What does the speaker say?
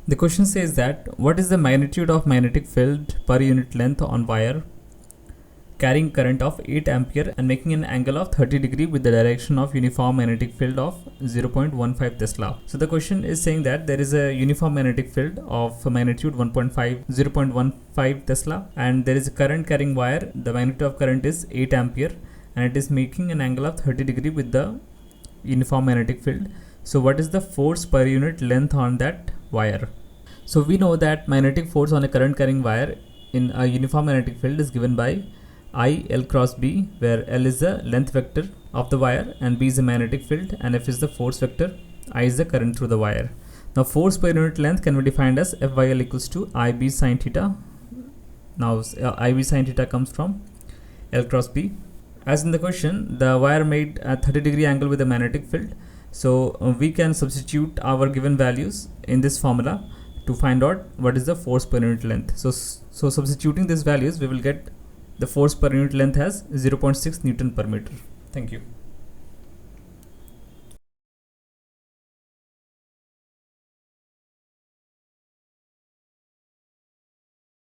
The question says that what is the magnitude of magnetic field per unit length on wire carrying current of 8 ampere and making an angle of 30 degree with the direction of uniform magnetic field of 0.15 Tesla. So the question is saying that there is a uniform magnetic field of magnitude 0.15 Tesla, and there is a current carrying wire. The magnitude of current is 8 ampere and it is making an angle of 30 degree with the uniform magnetic field. So what is the force per unit length on that wire? So we know that magnetic force on a current carrying wire in a uniform magnetic field is given by I L cross B, where L is the length vector of the wire and B is the magnetic field and F is the force vector, I is the current through the wire. Now force per unit length can be defined as FYL equals to IB sin theta. Now IB sin theta comes from L cross B. As in the question, the wire made a 30 degree angle with a magnetic field. So we can substitute our given values in this formula to find out what is the force per unit length. So substituting these values, we will get the force per unit length as 0.6 Newton per meter. Thank you.